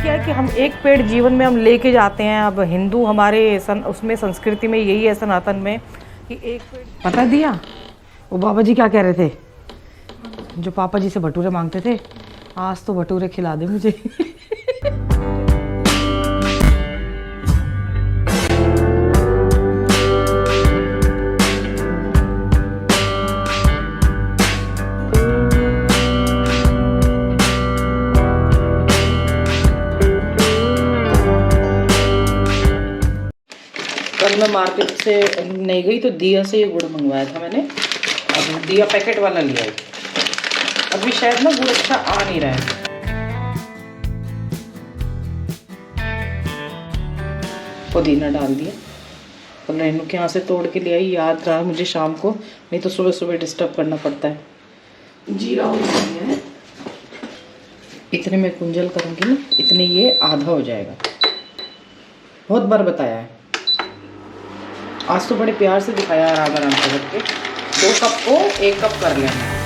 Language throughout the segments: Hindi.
क्या है कि हम एक पेड़ जीवन में हम लेके जाते हैं। अब हिंदू हमारे उसमें संस्कृति में यही है, सनातन में, कि एक पेड़। पता दिया वो बाबा जी क्या कह रहे थे, जो पापा जी से भटूरे मांगते थे, आज तो भटूरे खिला दे मुझे। कल मैं मार्केट से नहीं गई तो दिया से ये गुड़ मंगवाया था मैंने। अब दिया पैकेट वाला लिया है। अभी शायद ना गुड़ अच्छा आ नहीं रहा है। पुदीना डाल दिया और रेनू के यहाँ से तोड़ के ले आई, याद रहा मुझे शाम को, नहीं तो सुबह सुबह डिस्टर्ब करना पड़ता है। जीरा हो गया है, इतने में कुंजल करूँगी ना, इतने ये आधा हो जाएगा। बहुत बार बताया है, आज तो बड़े प्यार से दिखाया आराम आराम से करके। 2 कप को 1 कप कर लेना।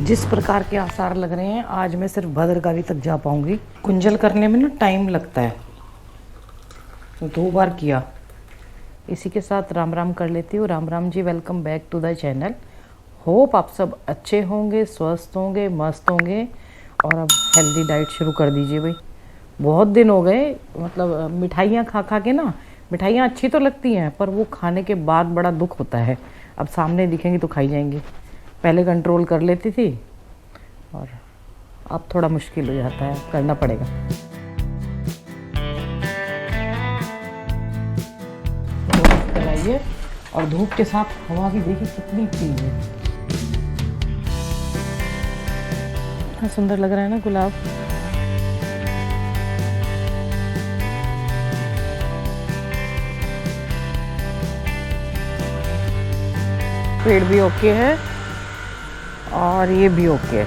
जिस प्रकार के आसार लग रहे हैं, आज मैं सिर्फ भद्रकाली तक जा पाऊंगी। कुंजल करने में ना टाइम लगता है, तो 2 बार किया। इसी के साथ राम राम कर लेती हूँ। Ram Ram ji, welcome back to the channel. Hope आप सब अच्छे होंगे, स्वस्थ होंगे, मस्त होंगे। और अब हेल्दी डाइट शुरू कर दीजिए भाई। बहुत दिन हो गए, मतलब मिठाइयाँ खा खा के ना, मिठाइयाँ अच्छी तो लगती हैं पर वो खाने के बाद बड़ा दुख होता है। अब सामने दिखेंगी तो खाई जाएंगी। पहले कंट्रोल कर लेती थी और अब थोड़ा मुश्किल हो जाता है, करना पड़ेगा। कराइए और धूप के साथ हवा की देखिए कितनी तेज है। कितना सुंदर लग रहा है ना गुलाब। पेड़ भी ओके है और ये भी ओके है।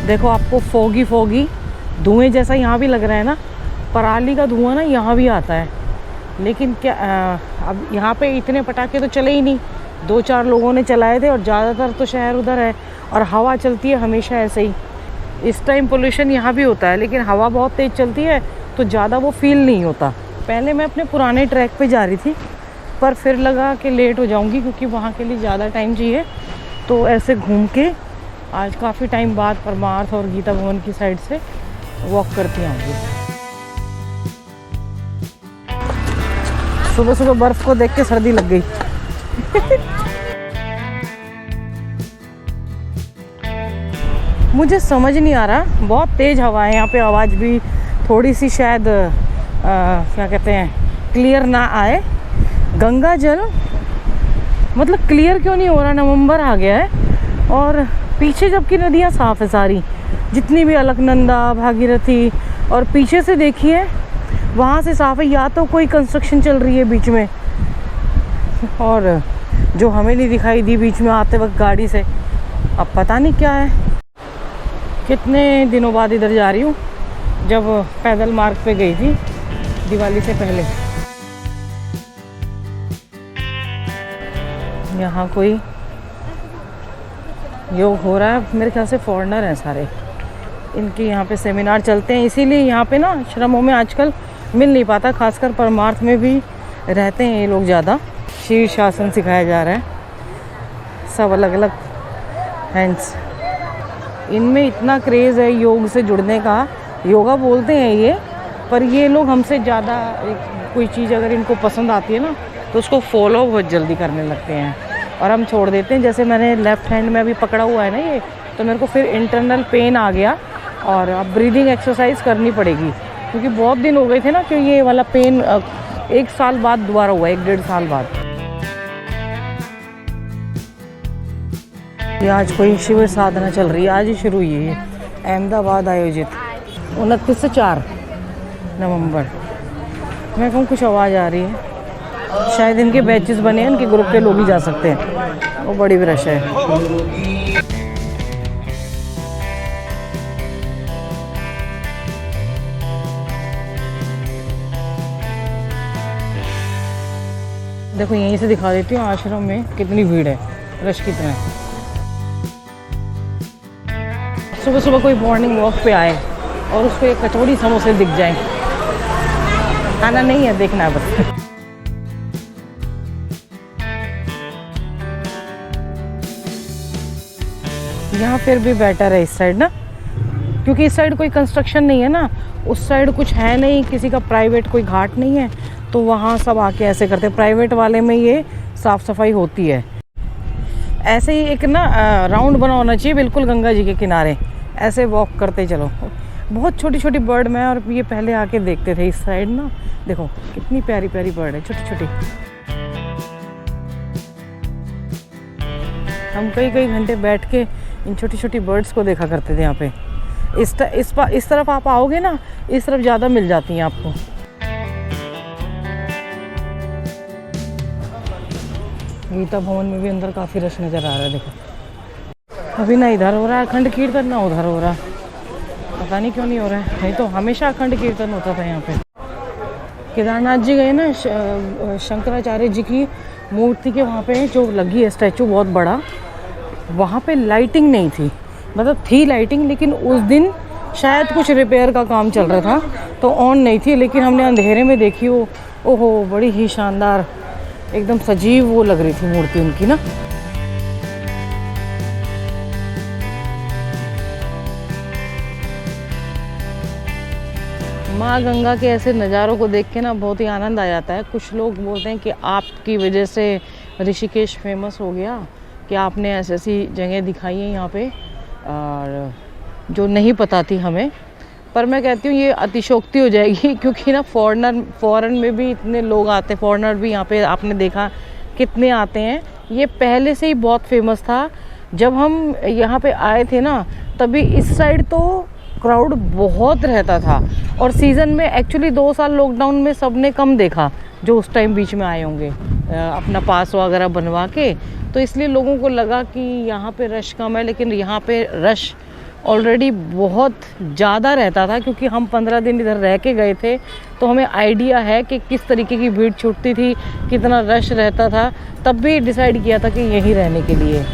देखो आपको फोगी फोगी धुएं जैसा यहाँ भी लग रहा है ना, पराली का धुआं ना यहाँ भी आता है। लेकिन क्या अब यहाँ पे इतने पटाखे तो चले ही नहीं, 2-4 लोगों ने चलाए थे और ज़्यादातर तो शहर उधर है और हवा चलती है हमेशा ऐसे ही। इस टाइम पोल्यूशन यहाँ भी होता है लेकिन हवा बहुत तेज़ चलती है तो ज़्यादा वो फील नहीं होता। पहले मैं अपने पुराने ट्रैक पे जा रही थी पर फिर लगा कि लेट हो जाऊँगी क्योंकि वहाँ के लिए ज़्यादा टाइम चाहिए, तो ऐसे घूम के आज काफ़ी टाइम बाद परमार्थ और गीता भवन की साइड से वॉक करती आऊँगी। सुबह सुबह बर्फ़ को देख के सर्दी लग गई। मुझे समझ नहीं आ रहा, बहुत तेज़ हवा है यहाँ पे, आवाज़ भी थोड़ी सी शायद क्या कहते हैं क्लियर ना आए। गंगा जल मतलब क्लियर क्यों नहीं हो रहा, नवंबर आ गया है और पीछे जबकि नदियाँ साफ़ है सारी, जितनी भी अलकनंदा, भागीरथी, और पीछे से देखिए वहाँ से साफ़ है। या तो कोई कंस्ट्रक्शन चल रही है बीच में और जो हमें नहीं दिखाई दी बीच में आते वक्त गाड़ी से, अब पता नहीं क्या है। कितने दिनों बाद इधर जा रही हूँ, जब पैदल मार्ग पे गई थी दिवाली से पहले। यहाँ कोई योग हो रहा है, मेरे ख्याल से फॉरेनर हैं सारे, इनके यहाँ पे सेमिनार चलते हैं, इसीलिए यहाँ पे ना आश्रमों में आजकल मिल नहीं पाता, खासकर परमार्थ में भी रहते हैं ये लोग ज़्यादा। शीर्षासन सिखाया जा रहा है, सब अलग अलग हैंड्स। इनमें इतना क्रेज़ है योग से जुड़ने का, योगा बोलते हैं ये, पर ये लोग हमसे ज़्यादा कोई चीज़ अगर इनको पसंद आती है ना तो उसको फॉलो बहुत जल्दी करने लगते हैं और हम छोड़ देते हैं। जैसे मैंने लेफ़्ट हैंड में अभी पकड़ा हुआ है ना ये, तो मेरे को फिर इंटरनल पेन आ गया और अब ब्रीदिंग एक्सरसाइज करनी पड़ेगी क्योंकि बहुत दिन हो गए थे ना, क्योंकि ये वाला पेन 1 साल बाद दोबारा हुआ, 1-1.5 साल बाद। ये आज कोई शिविर साधना चल रही है, आज ही शुरू हुई है ये, अहमदाबाद आयोजित, 29 से 4 नवंबर। मैं कहूँ कुछ आवाज़ आ रही है, शायद इनके बैचेस बने हैं, इनके ग्रुप के लोग ही जा सकते हैं, वो बड़ी रश है। देखो यहीं से दिखा देती हूँ आश्रम में कितनी भीड़ है, रश कितना है। सुबह सुबह कोई मॉर्निंग वॉक पे आए और उसको एक कचौड़ी समोसे दिख जाए, खाना नहीं है, देखना है बस। यहाँ फिर भी बेटर है इस साइड ना, क्योंकि इस साइड कोई कंस्ट्रक्शन नहीं है ना, उस साइड कुछ है नहीं, किसी का प्राइवेट कोई घाट नहीं है, तो वहाँ सब आके ऐसे करते हैं। प्राइवेट वाले में ये साफ़ सफाई होती है। ऐसे ही एक ना राउंड बना होना चाहिए बिल्कुल गंगा जी के किनारे, ऐसे वॉक करते चलो। बहुत छोटी छोटी बर्ड में, और ये पहले आके देखते थे इस साइड ना, देखो कितनी प्यारी प्यारी बर्ड है, छोटी छोटी। हम कई कई घंटे बैठ के इन छोटी छोटी बर्ड्स को देखा करते थे यहाँ पे। इस तरफ आप आओगे ना, इस तरफ ज़्यादा मिल जाती हैं आपको। गीता भवन में भी अंदर काफ़ी रश नज़र आ रहा है। देखो अभी ना इधर हो रहा है अखंड कीर्तन, ना उधर हो रहा, पता नहीं क्यों नहीं हो रहा है। नहीं तो हमेशा अखंड कीर्तन होता था यहाँ पे। केदारनाथ जी गए ना, शंकराचार्य जी की मूर्ति के वहाँ पे जो लगी है स्टैचू बहुत बड़ा, वहाँ पे लाइटिंग नहीं थी, मतलब थी लाइटिंग, लेकिन उस दिन शायद कुछ रिपेयर का काम चल रहा था तो ऑन नहीं थी। लेकिन हमने अंधेरे में देखी वो, ओहो बड़ी ही शानदार, एकदम सजीव वो लग रही थी मूर्ति उनकी ना। माँ गंगा के ऐसे नज़ारों को देख के ना बहुत ही आनंद आ जाता है। कुछ लोग बोलते हैं कि आपकी वजह से ऋषिकेश फेमस हो गया, कि आपने ऐसी ऐसी जगह दिखाई है यहाँ पे, और जो नहीं पता थी हमें। पर मैं कहती हूँ ये अतिशोक्ति हो जाएगी, क्योंकि ना फॉरेन में भी इतने लोग आते हैं, फॉरेनर भी यहाँ पे आपने देखा कितने आते हैं। ये पहले से ही बहुत फेमस था। जब हम यहाँ पे आए थे ना, तभी इस साइड तो क्राउड बहुत रहता था, और सीज़न में एक्चुअली 2 साल लॉकडाउन में सबने कम देखा, जो उस टाइम बीच में आए होंगे अपना पास वगैरह बनवा के, तो इसलिए लोगों को लगा कि यहाँ पे रश कम है। लेकिन यहाँ पे रश ऑलरेडी बहुत ज़्यादा रहता था, क्योंकि हम 15 दिन इधर रह के गए थे, तो हमें आइडिया है कि किस तरीके की भीड़ छूटती थी, कितना रश रहता था। तब भी डिसाइड किया था कि यहीं रहने के लिए।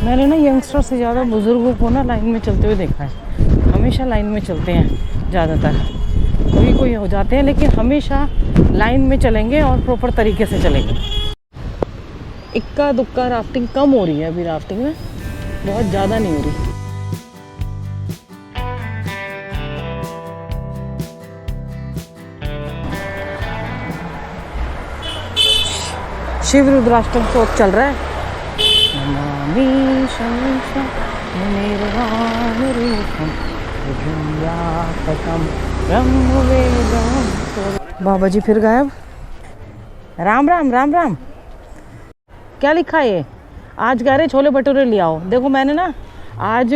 मैंने ना यंगस्टर से ज़्यादा बुज़ुर्गों को ना लाइन में चलते हुए देखा है। हमेशा लाइन में चलते हैं ज़्यादातर, कोई कोई हो जाते हैं, लेकिन हमेशा लाइन में चलेंगे और प्रॉपर तरीके से चलेंगे। इक्का दुक्का राफ्टिंग कम हो रही है अभी, राफ्टिंग में बहुत ज़्यादा नहीं हो रही। शिव रुद्राष्टक शोक चल रहा है। बाबा जी फिर गायब। राम राम राम राम। क्या लिखा है ये? आज कह रहे छोले भटूरे ले आओ। देखो मैंने ना आज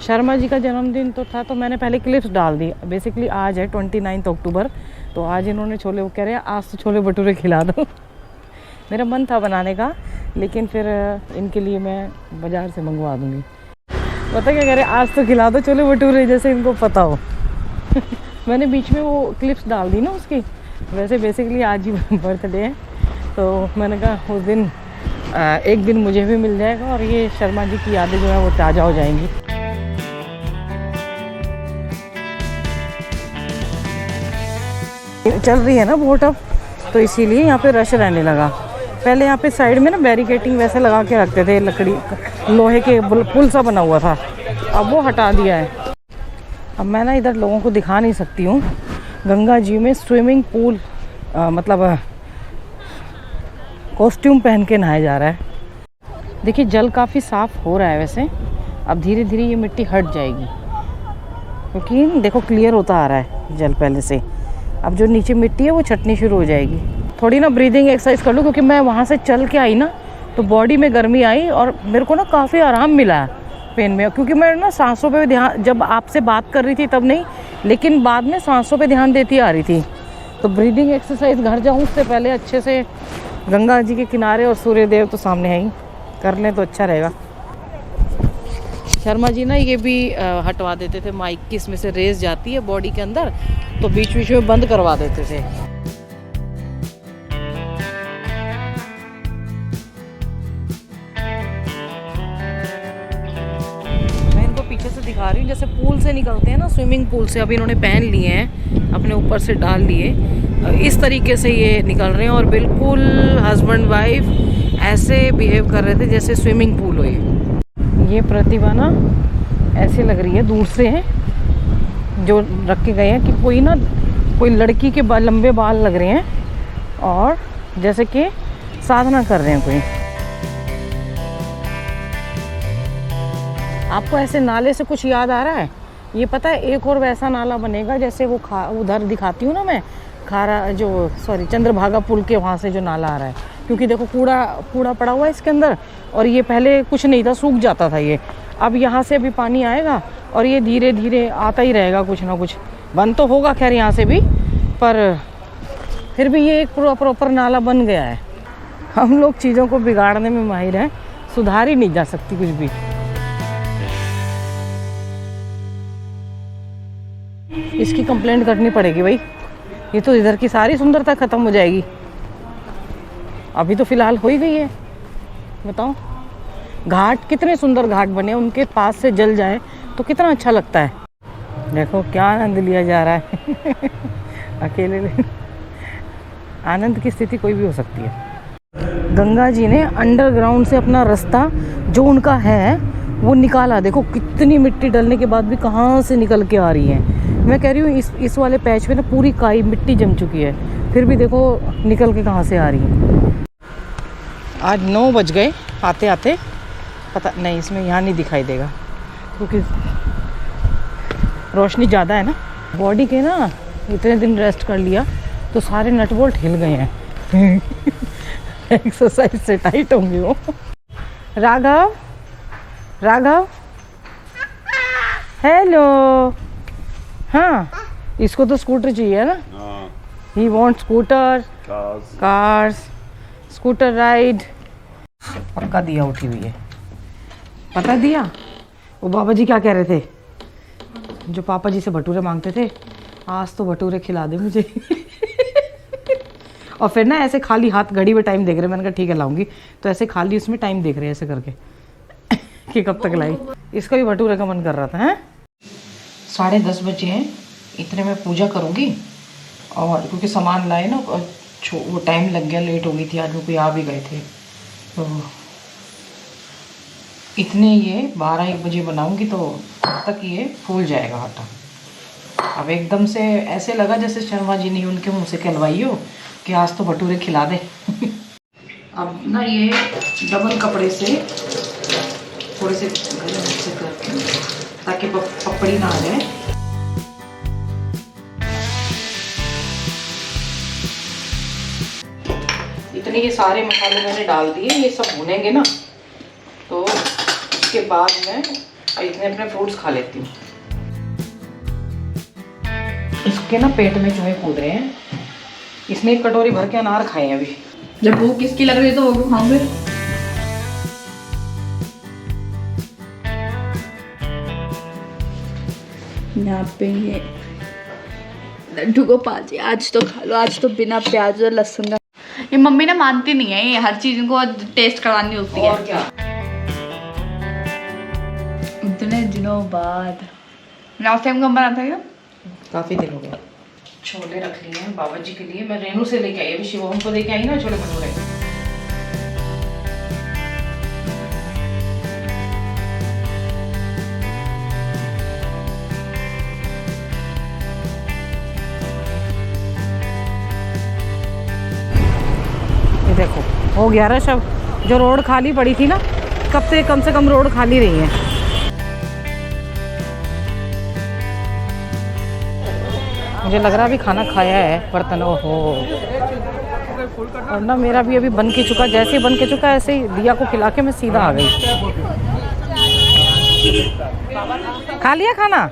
शर्मा जी का जन्मदिन तो था, तो मैंने पहले क्लिप्स डाल दी। बेसिकली आज है 29 अक्टूबर, तो आज इन्होंने छोले, वो कह रहे हैं आज तो छोले भटूरे खिला दो। मेरा मन था बनाने का, लेकिन फिर इनके लिए मैं बाज़ार से मंगवा दूँगी। पता क्या कह रहे, आज तो खिला दो छोले भटूरे, जैसे इनको पता हो। मैंने बीच में वो क्लिप्स डाल दी ना उसकी। वैसे बेसिकली आज ही बर्थडे है, तो मैंने कहा उस दिन एक दिन मुझे भी मिल जाएगा, और ये शर्मा जी की यादें जो है वो ताज़ा हो जाएंगी। चल रही है ना बोट अब, तो इसीलिए यहाँ पे रश रहने लगा। पहले यहाँ पे साइड में ना बैरिकेटिंग वैसे लगा के रखते थे, लकड़ी लोहे के पुल सा बना हुआ था, अब वो हटा दिया है। अब मैं ना इधर लोगों को दिखा नहीं सकती हूँ। गंगा जी में स्विमिंग पूल मतलब कॉस्ट्यूम पहन के नहाया जा रहा है। देखिए जल काफ़ी साफ़ हो रहा है वैसे, अब धीरे धीरे ये मिट्टी हट जाएगी, क्योंकि देखो क्लियर होता आ रहा है जल पहले से। अब जो नीचे मिट्टी है वो छटनी शुरू हो जाएगी। थोड़ी ना ब्रीदिंग एक्सरसाइज कर लूँ, क्योंकि मैं वहाँ से चल के आई ना, तो बॉडी में गर्मी आई और मेरे को ना काफ़ी आराम मिला पेन में, क्योंकि मैं ना सांसों पे ध्यान, जब आपसे बात कर रही थी तब नहीं, लेकिन बाद में सांसों पे ध्यान देती आ रही थी। तो ब्रीदिंग एक्सरसाइज घर जाऊँ उससे पहले अच्छे से गंगा जी के किनारे, और सूर्यदेव तो सामने है ही, कर लें तो अच्छा रहेगा। शर्मा जी ना ये भी हटवा देते थे, माइक की इसमें से रेस जाती है बॉडी के अंदर, तो बीच बीच में बंद करवा देते थे। मैं इनको पीछे से दिखा रही हूँ, जैसे पूल से निकलते हैं ना, स्विमिंग पूल से। अभी इन्होंने पहन लिए हैं, अपने ऊपर से डाल लिए, इस तरीके से ये निकल रहे हैं और बिल्कुल हस्बैंड वाइफ ऐसे बिहेव कर रहे थे जैसे स्विमिंग पूल हो। ये प्रतिभा ना ऐसे लग रही है दूर से, जो रख के गए हैं कि कोई लड़की के लंबे बाल लग रहे हैं और जैसे कि साधना कर रहे हैं कोई। आपको ऐसे नाले से कुछ याद आ रहा है? ये पता है एक और वैसा नाला बनेगा जैसे वो उधर दिखाती हूँ ना मैं, चंद्रभागा पुल के वहाँ से जो नाला आ रहा है, क्योंकि देखो कूड़ा पड़ा हुआ है इसके अंदर, और ये पहले कुछ नहीं था, सूख जाता था ये। अब यहाँ से भी पानी आएगा और ये धीरे धीरे आता ही रहेगा, कुछ ना कुछ बंद तो होगा खैर यहाँ से भी, पर फिर भी ये एक प्रॉपर नाला बन गया है। हम लोग चीज़ों को बिगाड़ने में माहिर हैं, सुधार ही नहीं जा सकती कुछ भी। इसकी कंप्लेंट करनी पड़ेगी भाई, ये तो इधर की सारी सुंदरता खत्म हो जाएगी। अभी तो फिलहाल हो ही गई है। बताओ, घाट कितने सुंदर घाट बने, उनके पास से जल जाए तो कितना अच्छा लगता है। देखो क्या आनंद लिया जा रहा है अकेले आनंद की स्थिति कोई भी हो सकती है। गंगा जी ने अंडरग्राउंड से अपना रास्ता जो उनका है वो निकाला। देखो कितनी मिट्टी डलने के बाद भी कहाँ से निकल के आ रही है। मैं कह रही हूँ इस वाले पैच पे ना पूरी काई मिट्टी जम चुकी है, फिर भी देखो निकल के कहाँ से आ रही है। आज 9 बज गए आते आते, पता नहीं इसमें यहाँ नहीं दिखाई देगा क्योंकि रोशनी ज़्यादा है ना। बॉडी के ना इतने दिन रेस्ट कर लिया तो सारे नट बोल्ट हिल गए हैं एक्सरसाइज से टाइट होंगे वो। राघव हेलो। हाँ, इसको तो स्कूटर चाहिए ना, he want scooter, cars, scooter ride. पक्का दिया उठी हुई है, पता दिया। वो बाबा जी क्या कह रहे थे, जो पापा जी से भटूरे मांगते थे, आज तो भटूरे खिला दे मुझे और फिर ना ऐसे खाली हाथ घड़ी में टाइम देख रहे, मैंने कहा ठीक है लाऊंगी, तो ऐसे खाली उसमें टाइम देख रहे ऐसे करके कि कब तक लाई। इसका भी भटूरे का मन कर रहा था। हैं 10:30 बजे हैं, इतने में पूजा करूँगी, और क्योंकि सामान लाए ना वो टाइम लग गया, लेट हो गई थी, आज वो कोई आ भी गए थे, तो इतने ये 12-1 बजे बनाऊँगी तो तक ये फूल जाएगा आटा। अब एकदम से ऐसे लगा जैसे शर्मा जी ने उनके मुँह से कहलवाई हो कि आज तो भटूरे खिला दे अब ना ये डबल कपड़े से थोड़े से गले से करके, ताकि पपड़ी ना आ जाए। इतने ये सारे मसाले मैंने डाल दिए, ये सब भुनेंगे ना तो उसके बाद मैं इतने अपने फ्रूट्स खा लेती हूँ। इसके ना पेट में चूहे कूद रहे हैं, इसने 1 कटोरी भर के अनार खाए हैं अभी। जब भूख किसकी लग रही है तो वो खाऊंगे। यहाँ पे ये लड्डू गोपाल जी, आज तो खा लो, आज तो बिना प्याज और लहसुन का। ये मम्मी ना मानती नहीं है, ये हर चीज को टेस्ट करानी होती है। और क्या, इतने दिनों बाद लास्ट टाइम कब बना था क्या? काफी दिन हो गया। छोले रख लिए हैं बाबा जी के लिए, मैं रेनू से लेके आई, अभी शिवम को लेके आई ना छोले भटूरे। ये देखो हो गया रश। अब जो रोड खाली पड़ी थी ना, कम से कम रोड खाली रही है। मुझे लग रहा अभी खाना खाया है बर्तन। ओहो, और ना मेरा भी अभी बन के चुका, जैसे ही बन के चुका ऐसे ही दिया को खिला के मैं सीधा आ गई। खा लिया खाना?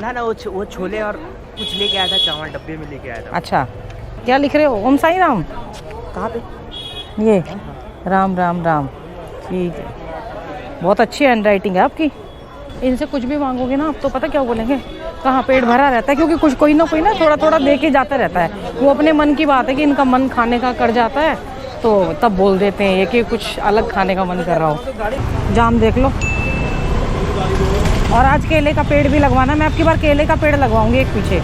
ना वो छोले और कुछ लेके आया था, चावल डब्बे में लेके आया था। अच्छा, क्या लिख रहे हो? ओम साई राम। कहाँ पे? ये राम राम राम। ठीक है, बहुत अच्छी हैंड राइटिंग है आपकी। इनसे कुछ भी मांगोगे ना आप तो पता क्या बोलेंगे, कहाँ पेट भरा रहता है, क्योंकि कुछ कोई ना थोड़ा थोड़ा दे के जाता रहता है। वो अपने मन की बात है कि इनका मन खाने का कर जाता है तो तब बोल देते हैं ये कि कुछ अलग खाने का मन कर रहा हो। जाम देख लो। और आज केले का पेड़ भी लगवाना, मैं आपकी बार केले का पेड़ लगवाऊंगी एक पीछे।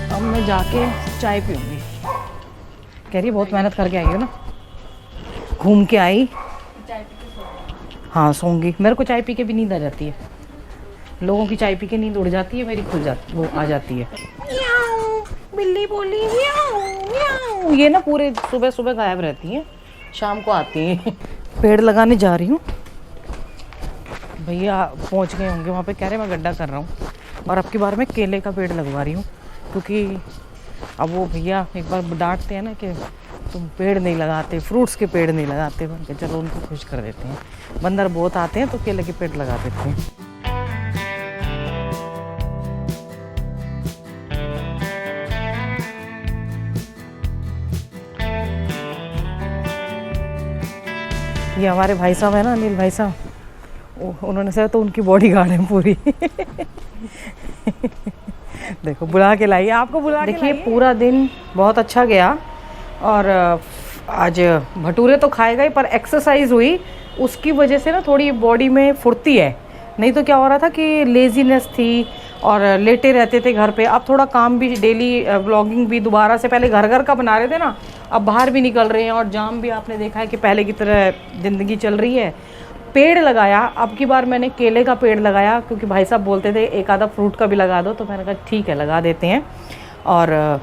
अब मैं जाके चाय पीऊंगी। कह रही बहुत मेहनत करके आई हो ना, घूम के आई। हाँ सोऊंगी, मेरे को चाय पी के भी नींद आ जाती है। लोगों की चाय पी के नींद उड़ जाती है, मेरी खुल जाती, वो आ जाती है। बिल्ली बोली म्याऊं म्याऊं। ये ना पूरे सुबह सुबह गायब रहती हैं, शाम को आती हैं। पेड़ लगाने जा रही हूँ, भैया पहुँच गए होंगे वहाँ पे। कह रहे मैं गड्ढा कर रहा हूँ और अब की बार मैं केले का पेड़ लगवा रही हूँ, क्योंकि अब वो भैया एक बार डांटते हैं ना कि तुम पेड़ नहीं लगाते, फ्रूट्स के पेड़ नहीं लगाते। बोल चलो उनको खुश कर देते हैं। बंदर बहुत आते हैं तो केले के पेड़ लगा देते हैं। ये हमारे भाई साहब है ना, अनिल भाई साहब, उन्होंने सर तो उनकी बॉडी गार्ड है पूरी। देखो बुला के लाई, आपको बुला के देखिए। पूरा दिन बहुत अच्छा गया और आज भटूरे तो खाए गए, पर एक्सरसाइज हुई उसकी वजह से ना थोड़ी बॉडी में फुर्ती है। नहीं तो क्या हो रहा था कि लेजीनेस थी और लेटे रहते थे घर पे। अब थोड़ा काम भी, डेली व्लॉगिंग भी दोबारा से, पहले घर का बना रहे थे ना, अब बाहर भी निकल रहे हैं और जाम भी आपने देखा है कि पहले की तरह ज़िंदगी चल रही है। पेड़ लगाया, अब की बार मैंने केले का पेड़ लगाया, क्योंकि भाई साहब बोलते थे एक आधा फ्रूट का भी लगा दो, तो मैंने कहा ठीक है लगा देते हैं। और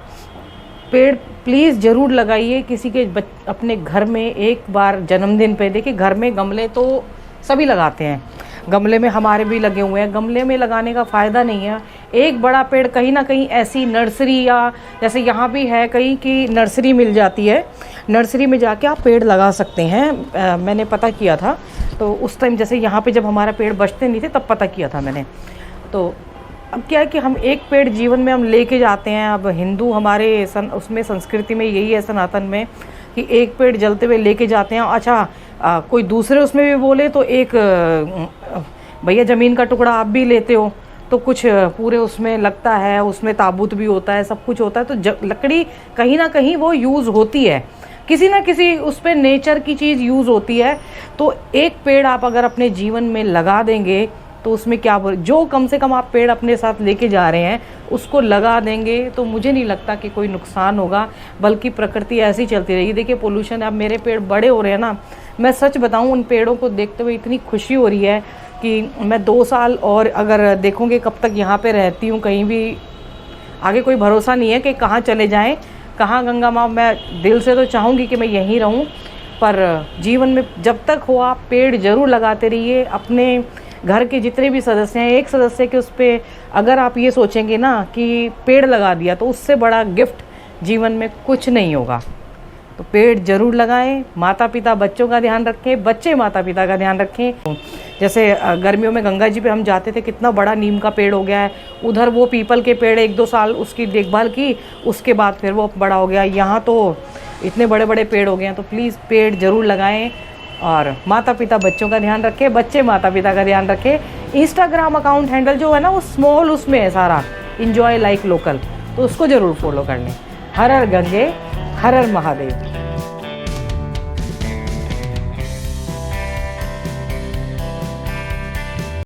पेड़ प्लीज़ ज़रूर लगाइए किसी के अपने घर में एक बार जन्मदिन पे। देखिए घर में गमले तो सभी लगाते हैं, गमले में हमारे भी लगे हुए हैं। गमले में लगाने का फ़ायदा नहीं है, एक बड़ा पेड़ कहीं ना कहीं ऐसी नर्सरी या जैसे यहाँ भी है कहीं की नर्सरी मिल जाती है, नर्सरी में जाके आप पेड़ लगा सकते हैं। मैंने पता किया था तो उस टाइम, जैसे यहाँ पे जब हमारा पेड़ बचते नहीं थे तब पता किया था मैंने। तो अब क्या है कि हम एक पेड़ जीवन में हम लेके जाते हैं। अब हिंदू हमारे उसमें संस्कृति में यही है, सनातन में, कि एक पेड़ जलते हुए लेके जाते हैं। अच्छा कोई दूसरे उसमें भी बोले तो एक भैया ज़मीन का टुकड़ा आप भी लेते हो तो कुछ पूरे उसमें लगता है, उसमें ताबूत भी होता है, सब कुछ होता है। तो लकड़ी कहीं ना कहीं वो यूज़ होती है, किसी ना किसी उस पर नेचर की चीज़ यूज़ होती है। तो एक पेड़ आप अगर अपने जीवन में लगा देंगे तो उसमें क्या जो कम से कम आप पेड़ अपने साथ लेके जा रहे हैं उसको लगा देंगे तो मुझे नहीं लगता कि कोई नुकसान होगा, बल्कि प्रकृति ऐसी चलती रहेगी। देखिए पोल्यूशन, अब मेरे पेड़ बड़े हो रहे हैं ना, मैं सच बताऊं उन पेड़ों को देखते हुए इतनी खुशी हो रही है कि मैं 2 साल और अगर देखूंगी कब तक यहाँ पे रहती हूँ, कहीं भी आगे कोई भरोसा नहीं है कि कहाँ चले जाएँ, कहाँ गंगा माँ। मैं दिल से तो चाहूँगी कि मैं यहीं रहूँ, पर जीवन में जब तक हो आप पेड़ ज़रूर लगाते रहिए। अपने घर के जितने भी सदस्य हैं, एक सदस्य के उस पर अगर आप ये सोचेंगे ना कि पेड़ लगा दिया तो उससे बड़ा गिफ्ट जीवन में कुछ नहीं होगा। तो पेड़ ज़रूर लगाएं। माता पिता बच्चों का ध्यान रखें, बच्चे माता पिता का ध्यान रखें। जैसे गर्मियों में गंगा जी पे हम जाते थे, कितना बड़ा नीम का पेड़ हो गया है, उधर वो पीपल के पेड़ 1-2 साल उसकी देखभाल की, उसके बाद फिर वो बड़ा हो गया। यहाँ तो इतने बड़े बड़े पेड़ हो गए हैं। तो प्लीज़ पेड़ ज़रूर लगाएं और माता पिता बच्चों का ध्यान रखें, बच्चे माता पिता का ध्यान रखें। इंस्टाग्राम अकाउंट हैंडल जो है ना वो स्मॉल उसमें है सारा, इंजॉय लाइक लोकल, तो उसको ज़रूर फॉलो कर लें। हर हर गंगे, हर हर महादेव।